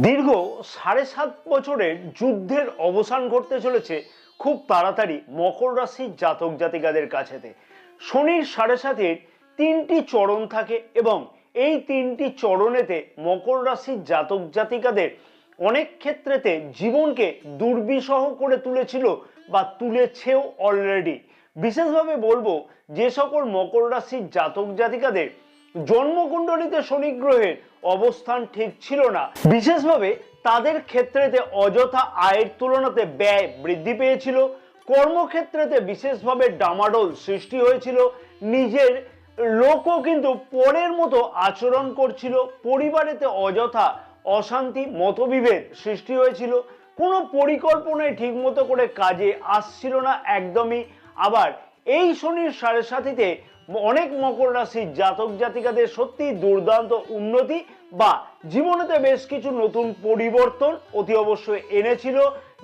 দীর্ঘ ৭.৫ বছরের যুদ্ধের অবসান ঘটতে চলেছে খুব তাড়াতাড়ি মকর রাশির জাতক জাতিকাদের কাছেতে। শনির ৭.৫-এর ৩টি চরণ থাকে এবং এই ৩টি চরণেতে মকর রাশির জাতক জাতিকাদের অনেক ক্ষেত্রেতে জীবনকে দুর্বিষহ করে তুলেছিল বা তুলেছেও অলরেডি। বিশেষভাবে বলবো, যে সকল মকর রাশির জাতক জাতিকাদের জন্মকুণ্ডলিতে শনি গ্রহের অবস্থান ঠিক ছিল না, বিশেষভাবে তাদের ক্ষেত্রেতে অযথা আয়ের তুলনাতে ব্যয় বৃদ্ধি পেয়েছিল, কর্মক্ষেত্রেতে বিশেষভাবে ডামাডোল সৃষ্টি হয়েছিল, নিজের লোকও কিন্তু পরের মতো আচরণ করছিল, পরিবারেতে অযথা অশান্তি মতবিভেদ সৃষ্টি হয়েছিল, কোনো পরিকল্পনায় ঠিকমতো করে কাজে আসছিল না একদমই। আবার এই শনির ৭.৫-তে অনেক মকর রাশির জাতক জাতিকাদের সত্যি দুর্দান্ত উন্নতি বা জীবনেতে বেশ কিছু নতুন পরিবর্তন অতি অবশ্যই এনেছিল,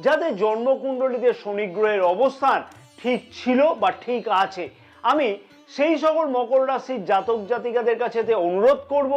যাদের জন্মকুণ্ডলিতে শনি গ্রহের অবস্থান ঠিক ছিল বা ঠিক আছে। আমি সেই সকল মকর রাশির জাতক জাতিকাদের কাছে অনুরোধ করব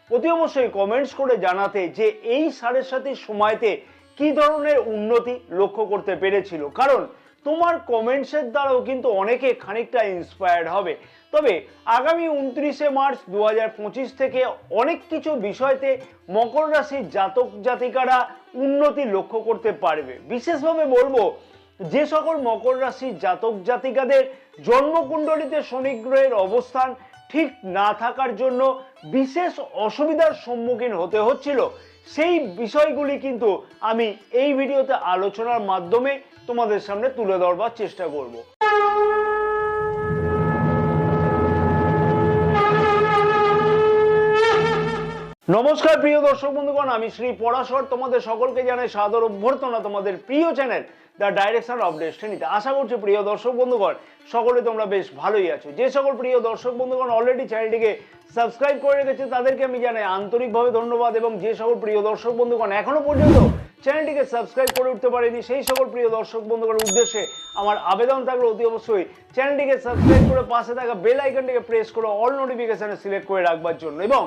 অতি অবশ্যই কমেন্টস করে জানাতে যে এই ৭.৫-এর সময়তে কি ধরনের উন্নতি লক্ষ্য করতে পেরেছিল, কারণ তোমার কমেন্টসের দ্বারাও কিন্তু অনেকে খানিকটা ইন্সপায়ার্ড হবে। তবে আগামী ২৯শে মার্চ ২০২৫ থেকে অনেক কিছু বিষয়তে মকর রাশির জাতক জাতিকারা উন্নতি লক্ষ্য করতে পারবে। বিশেষভাবে বলবো, যে সকল মকর রাশির জাতক জাতিকাদের জন্মকুণ্ডলিতে শনি গ্রহের অবস্থান ঠিক না থাকার জন্য বিশেষ অসুবিধার সম্মুখীন হতে হচ্ছিল, সেই বিষয়গুলি কিন্তু আমি এই ভিডিওতে আলোচনার মাধ্যমে তোমাদের সামনে তুলে ধরবার চেষ্টা করব। নমস্কার প্রিয় দর্শক বন্ধুগণ, আমি শ্রী পরাশর তোমাদের সকলকে জানাই সাদর অভ্যর্থনা তোমাদের প্রিয় চ্যানেল দ্য ডাইরেকশন অফ ডেস্টিনিতে। আশা করছি প্রিয় দর্শক বন্ধুগণ সকলে তোমরা বেশ ভালোই আছো। যে সকল প্রিয় দর্শক বন্ধুগণ অলরেডি চ্যানেলটিকে সাবস্ক্রাইব করে রেখেছে তাদেরকে আমি জানাই আন্তরিকভাবে ধন্যবাদ, এবং যে সকল প্রিয় দর্শক বন্ধুগণ এখনো পর্যন্ত চ্যানেলটিকে সাবস্ক্রাইব করে উঠতে পারেনি সেই সকল প্রিয় দর্শক বন্ধুগণের উদ্দেশ্যে আমার আবেদন থাকলে অতি অবশ্যই চ্যানেলটিকে সাবস্ক্রাইব করে পাশে থাকা বেল আইকনটিকে প্রেস করে অল নোটিফিকেশনে সিলেক্ট করে রাখবার জন্য, এবং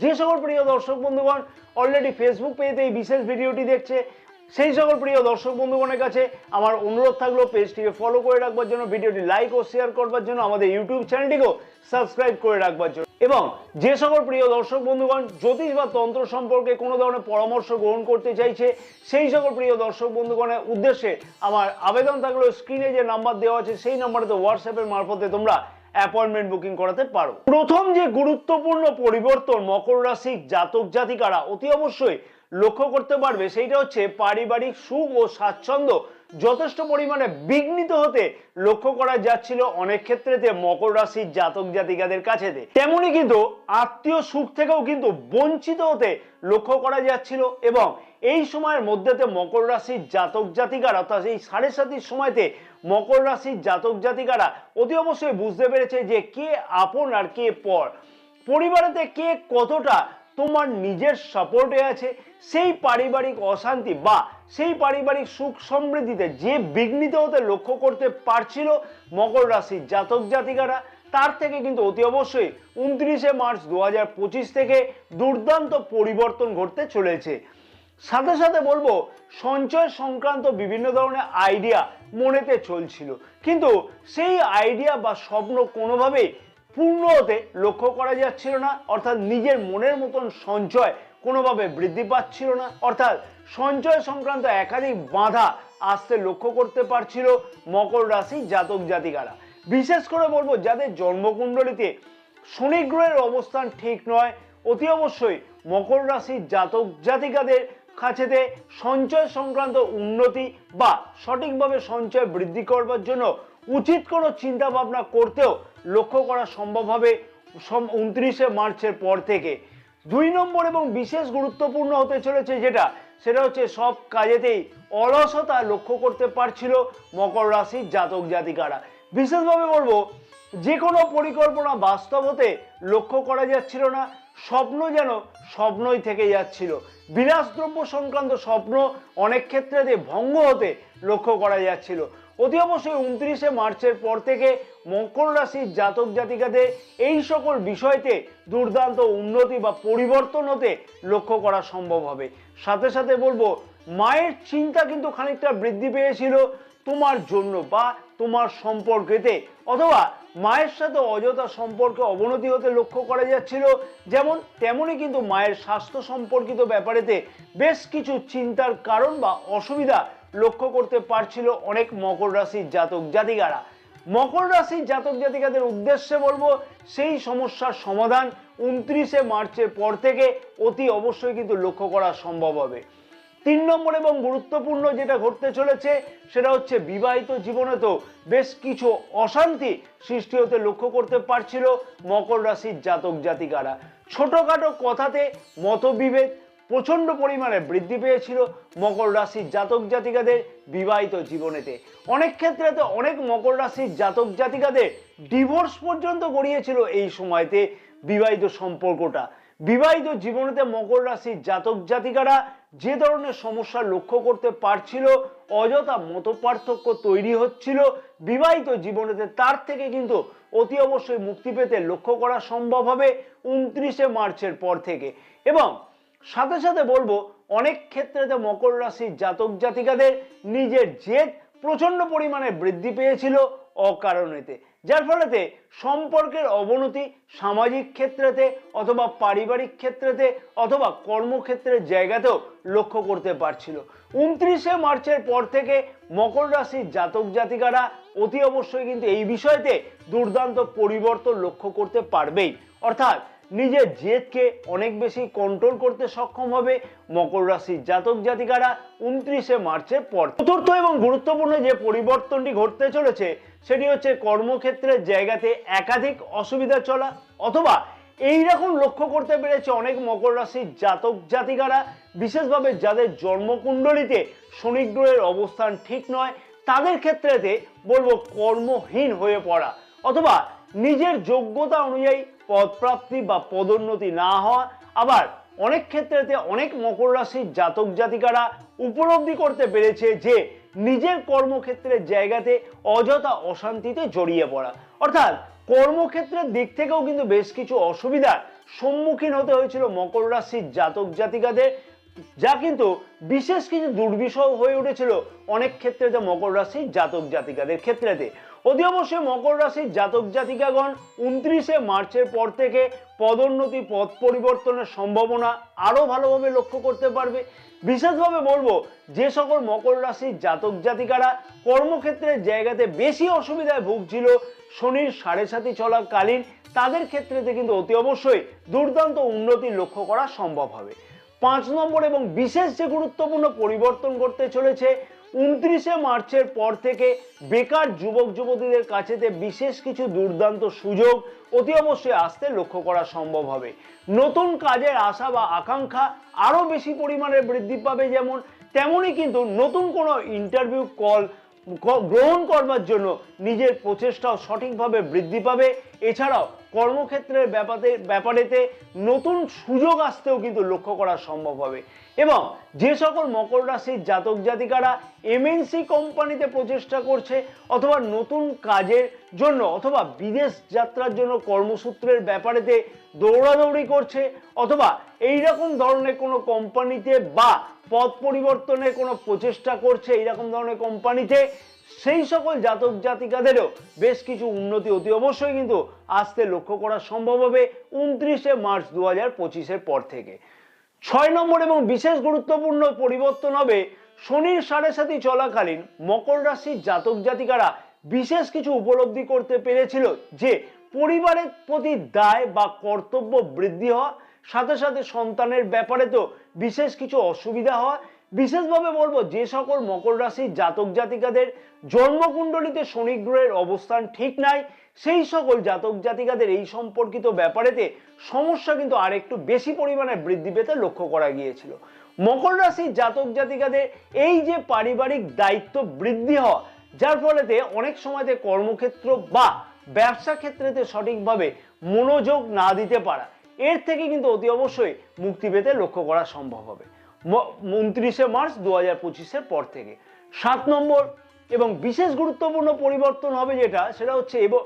যে সকল প্রিয় দর্শক বন্ধুগণ অলরেডি ফেসবুক পেজে এই বিশেষ ভিডিওটি দেখছে সেই সকল প্রিয় দর্শক বন্ধুগণের কাছে আমার অনুরোধ থাকলো পেজটিকে ফলো করে রাখবার জন্য, ভিডিওটি লাইক ও শেয়ার করবার জন্য, আমাদের ইউটিউব চ্যানেলটিকেও সাবস্ক্রাইব করে রাখবার জন্য, এবং যে সকল প্রিয় দর্শক বন্ধুগণ জ্যোতিষ বা তন্ত্র সম্পর্কে কোনো ধরনের পরামর্শ গ্রহণ করতে চাইছে সেই সকল প্রিয় দর্শক বন্ধুগণের উদ্দেশ্যে আমার আবেদন থাকলো স্ক্রিনে যে নাম্বার দেওয়া আছে সেই নাম্বারেতে হোয়াটসঅ্যাপের মারফতে তোমরা অ্যাপয়েন্টমেন্ট বুকিং করাতে পারো। প্রথম যে গুরুত্বপূর্ণ পরিবর্তন মকর রাশির জাতক জাতিকারা অতি অবশ্যই লক্ষ্য করতে পারবে সেইটা হচ্ছে পারিবারিক সুখ ও স্বাচ্ছন্দ্য যথেষ্ট পরিমাণে বিঘ্নিত হতে লক্ষ্য করা যাচ্ছিল অনেক ক্ষেত্রেতে মকর রাশির জাতক জাতিকাদের কাছেতে। তেমনি কিন্তু আত্মীয় সুখ থেকেও কিন্তু বঞ্চিত হতে লক্ষ্য করা যাচ্ছিল, এবং এই সময়ের মধ্যেতে মকর রাশির জাতক জাতিকারা অর্থাৎ এই ৭.৫-এর সময়তে মকর রাশির জাতক জাতিকারা অতি অবশ্যই বুঝতে পেরেছে যে কে আপন আর কে পর, পরিবারেতে কে কতটা তোমার নিজের সাপোর্টে আছে, সেই পারিবারিক অশান্তি বা সেই পারিবারিক সুখ সমৃদ্ধিতে যে বিঘ্নিত হতে লক্ষ্য করতে পারছিল মকর রাশির জাতক জাতিকারা, তার থেকে কিন্তু অতি অবশ্যই ২৯শে মার্চ ২০২৫ থেকে দুর্দান্ত পরিবর্তন ঘটতে চলেছে। সাথে সাথে বলবো, সঞ্চয় সংক্রান্ত বিভিন্ন ধরনের আইডিয়া মনেতে চলছিল, কিন্তু সেই আইডিয়া বা স্বপ্ন কোনোভাবেই পূর্ণ হতে লক্ষ্য করা যাচ্ছিল না, অর্থাৎ নিজের মনের মতন সঞ্চয় কোনোভাবে বৃদ্ধি পাচ্ছিল না, অর্থাৎ সঞ্চয় সংক্রান্ত একাধিক বাধা আসতে লক্ষ্য করতে পারছিল মকর রাশির জাতক জাতিকারা। বিশেষ করে বলবো, যাদের জন্মকুণ্ডলিতে শনি গ্রহের অবস্থান ঠিক নয়, অতি অবশ্যই মকর রাশির জাতক জাতিকাদের কাছেতে সঞ্চয় সংক্রান্ত উন্নতি বা সঠিকভাবে সঞ্চয় বৃদ্ধি করবার জন্য উচিত কোনো চিন্তা ভাবনা করতেও লক্ষ্য করা সম্ভব হবে ২৯শে মার্চের পর থেকে। ২ নম্বর এবং বিশেষ গুরুত্বপূর্ণ হতে চলেছে সেটা হচ্ছে সব কাজেতেই অলসতা লক্ষ্য করতে পারছিল মকর রাশির জাতক জাতিকারা। বিশেষভাবে বলবো, যে কোনো পরিকল্পনা বাস্তব হতে লক্ষ্য করা যাচ্ছিল না, স্বপ্ন যেন স্বপ্নই থেকে যাচ্ছিল, বিলাসদ্রব্য সংক্রান্ত স্বপ্ন অনেক ক্ষেত্রে ভঙ্গ হতে লক্ষ্য করা যাচ্ছিল। অতি অবশ্যই ২৯শে মার্চের পর থেকে মকর রাশির জাতক জাতিকাদের এই সকল বিষয়তে দুর্দান্ত উন্নতি বা পরিবর্তন হতে লক্ষ্য করা সম্ভব হবে। সাথে সাথে বলবো মায়ের চিন্তা কিন্তু খানিকটা বৃদ্ধি পেয়েছিল তোমার জন্য বা তোমার সম্পর্কেতে, অথবা মায়ের সাথে অযথা সম্পর্কে অবনতি হতে লক্ষ্য করা যাচ্ছিল। যেমন তেমনই কিন্তু মায়ের স্বাস্থ্য সম্পর্কিত ব্যাপারেতে বেশ কিছু চিন্তার কারণ বা অসুবিধা লক্ষ্য করতে পারছিল অনেক মকর রাশির জাতক জাতিকারা। মকর রাশির জাতক জাতিকাদের উদ্দেশ্যে বলবো সেই সমস্যার সমাধান 29শে মার্চের পর থেকে অতি অবশ্যই কিন্তু লক্ষ্য করা সম্ভব হবে। 3 নম্বর এবং গুরুত্বপূর্ণ যেটা ঘটতে চলেছে সেটা হচ্ছে বিবাহিত জীবনে তো বেশ কিছু অশান্তি সৃষ্টি হতে লক্ষ্য করতে পারছিল মকর রাশির জাতক জাতিকারা। ছোটখাটো কথাতে মতবিভেদ প্রচন্ড পরিমাণে বৃদ্ধি পেয়েছিল মকর রাশির জাতক জাতিকাদের বিবাহিত জীবনেতে। অনেক ক্ষেত্রে তো অনেক মকর রাশির জাতক জাতিকাদের ডিভোর্স পর্যন্ত গড়িয়েছিল এই সময়তে বিবাহিত সম্পর্কটা। বিবাহিত জীবনেতে মকর রাশির জাতক জাতিকারা যে ধরনের সমস্যা লক্ষ্য করতে পারছিল, অযথা মতপার্থক্য তৈরি হচ্ছিল বিবাহিত জীবনেতে, তার থেকে কিন্তু অতি অবশ্যই মুক্তি পেতে লক্ষ্য করা সম্ভব হবে 29শে মার্চের পর থেকে। এবং সাথে সাথে বলবো অনেক ক্ষেত্রেতে মকর রাশির জাতক জাতিকাদের নিজের জেদ প্রচন্ড পরিমাণে বৃদ্ধি পেয়েছিল অকারণেতে, যার ফলেতে সম্পর্কের অবনতি সামাজিক ক্ষেত্রেতে অথবা পারিবারিক ক্ষেত্রেতে অথবা কর্মক্ষেত্রের জায়গাতেও লক্ষ্য করতে পারছিল। 29শে মার্চের পর থেকে মকর রাশির জাতক জাতিকারা অতি অবশ্যই কিন্তু এই বিষয়তে দুর্দান্ত পরিবর্তন লক্ষ্য করতে পারবেই, অর্থাৎ নিজের জেদকে অনেক বেশি কন্ট্রোল করতে সক্ষম হবে মকর রাশির জাতক জাতিকারা 29শে মার্চের পর। চতুর্থ এবং গুরুত্বপূর্ণ যে পরিবর্তনটি ঘটতে চলেছে সেটি হচ্ছে কর্মক্ষেত্রের জায়গাতে একাধিক অসুবিধা চলা, অথবা এইরকম লক্ষ্য করতে পেরেছে অনেক মকর রাশির জাতক জাতিকারা, বিশেষভাবে যাদের জন্মকুণ্ডলিতে শনি গ্রহের অবস্থান ঠিক নয় তাদের ক্ষেত্রেতে বলবো কর্মহীন হয়ে পড়া, অথবা নিজের যোগ্যতা অনুযায়ী পদপ্রাপ্তি বা পদোন্নতি না হওয়া। আবার অনেক ক্ষেত্রেতে অনেক মকর রাশির জাতক জাতিকারা উপলব্ধি করতে পেরেছে যে নিজের কর্মক্ষেত্রের জায়গাতে অযথা অশান্তিতে জড়িয়ে পড়া, অর্থাৎ কর্মক্ষেত্রের দিক থেকেও কিন্তু বেশ কিছু অসুবিধার সম্মুখীন হতে হয়েছিল মকর রাশির জাতক জাতিকাদের, যা কিন্তু বিশেষ কিছু দুর্বিষহ হয়ে উঠেছিল অনেক ক্ষেত্রেতে মকর রাশির জাতক জাতিকাদের ক্ষেত্রেতে। অতি অবশ্যই মকর রাশির জাতক জাতিকাগণ 29শে মার্চের পর থেকে পদোন্নতি পদ পরিবর্তনের সম্ভাবনা আরো ভালোভাবে লক্ষ্য করতে পারবে। বিশেষভাবে বলবো যে সকল মকর রাশির জাতক জাতিকারা কর্মক্ষেত্রের জায়গাতে বেশি অসুবিধায় ভুগছিল শনির 7.5 চলাকালীন, তাদের ক্ষেত্রেতে কিন্তু অতি অবশ্যই দুর্দান্ত উন্নতি লক্ষ্য করা সম্ভব হবে। 5 নম্বর এবং বিশেষ যে গুরুত্বপূর্ণ পরিবর্তন করতে চলেছে 29শে মার্চের পর থেকে বেকার যুবক যুবতীদের কাছেতে বিশেষ কিছু দুর্দান্ত সুযোগ অতি অবশ্যই আসতে লক্ষ্য করা সম্ভব হবে। নতুন কাজের আশা বা আকাঙ্ক্ষা আরো বেশি পরিমাণে বৃদ্ধি পাবে, যেমন তেমনই কিন্তু নতুন কোনো ইন্টারভিউ কল গ্রহণ করবার জন্য নিজের প্রচেষ্টাও সঠিকভাবে বৃদ্ধি পাবে। এছাড়াও কর্মক্ষেত্রের ব্যাপারেতে নতুন সুযোগ আসতেও কিন্তু লক্ষ্য করা সম্ভব হবে। এবং যে সকল মকর রাশির জাতক জাতিকারা এমএনসি কোম্পানিতে প্রচেষ্টা করছে অথবা নতুন কাজের জন্য অথবা বিদেশ যাত্রার জন্য কর্মসূত্রের ব্যাপারেতে দৌড়াদৌড়ি করছে অথবা এইরকম ধরনের কোনো কোম্পানিতে বা পদ পরিবর্তনের কোনো প্রচেষ্টা করছে এইরকম ধরনের কোম্পানিতে, সেই সকল জাতক জাতিকাদেরও বেশ কিছু উন্নতি অতি অবশ্যই কিন্তু আসতে লক্ষ্য করা সম্ভব হবে 29শে মার্চ 2025-এর পর থেকে। 6 নম্বর এবং বিশেষ গুরুত্বপূর্ণ পরিবর্তন হবে শনির 7.5 চলাকালীন মকর রাশির জাতক জাতিকারা বিশেষ কিছু উপলব্ধি করতে পেরেছিল যে পরিবারের প্রতি দায় বা কর্তব্য বৃদ্ধি হওয়া, সাথে সাথে সন্তানের ব্যাপারে তো বিশেষ কিছু অসুবিধা হওয়া। বিশেষভাবে বলবো যে সকল মকর রাশির জাতক জাতিকাদের জন্মকুণ্ডলিতে শনি গ্রহের অবস্থান ঠিক নাই সেই সকল জাতক জাতিকাদের এই সম্পর্কিত ব্যাপারেতে সমস্যা কিন্তু আরেকটু বেশি পরিমাণে বৃদ্ধি পেতে লক্ষ্য করা গিয়েছিল। মকর রাশির জাতক জাতিকাদের এই যে পারিবারিক দায়িত্ব বৃদ্ধি হওয়া, যার ফলেতে অনেক সময়তে কর্মক্ষেত্র বা ব্যবসা ক্ষেত্রেতে সঠিকভাবে মনোযোগ না দিতে পারা, এর থেকে কিন্তু অতি অবশ্যই মুক্তি পেতে লক্ষ্য করা সম্ভব হবে 29শে মার্চ 2025-এর পর থেকে। 7 নম্বর এবং বিশেষ গুরুত্বপূর্ণ পরিবর্তন হবে সেটা হচ্ছে এবং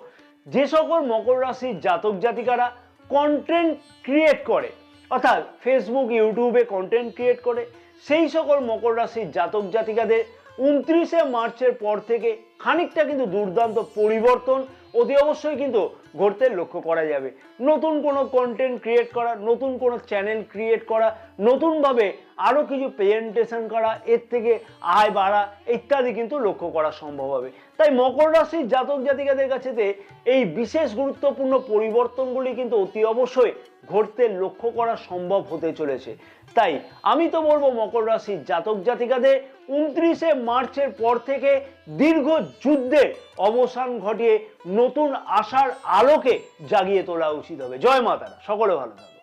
যে সকল মকর রাশির জাতক জাতিকারা কন্টেন্ট ক্রিয়েট করে, অর্থাৎ ফেসবুক ইউটিউবে কন্টেন্ট ক্রিয়েট করে সেই সকল মকর রাশির জাতক জাতিকাদের 29শে মার্চের পর থেকে খানিকটা কিন্তু দুর্দান্ত পরিবর্তন অতি অবশ্যই কিন্তু ঘটতে লক্ষ্য করা যাবে। নতুন কোনো কন্টেন্ট ক্রিয়েট করা, নতুন কোনো চ্যানেল ক্রিয়েট করা, নতুনভাবে আরও কিছু প্রেজেন্টেশন করা, এর থেকে আয় বাড়া ইত্যাদি কিন্তু লক্ষ্য করা সম্ভব হবে। তাই মকর রাশির জাতক জাতিকাদের কাছেতে এই বিশেষ গুরুত্বপূর্ণ পরিবর্তনগুলি কিন্তু অতি অবশ্যই ঘটতে লক্ষ্য করা সম্ভব হতে চলেছে। তাই আমি তো বলবো মকর রাশির জাতক জাতিকাদের 29শে মার্চের পর থেকে দীর্ঘ যুদ্ধের অবসান ঘটিয়ে নতুন আশার আলোকে জাগিয়ে তোলা উচিত হবে। জয় মা তারা, সকলে ভালো থাকবে।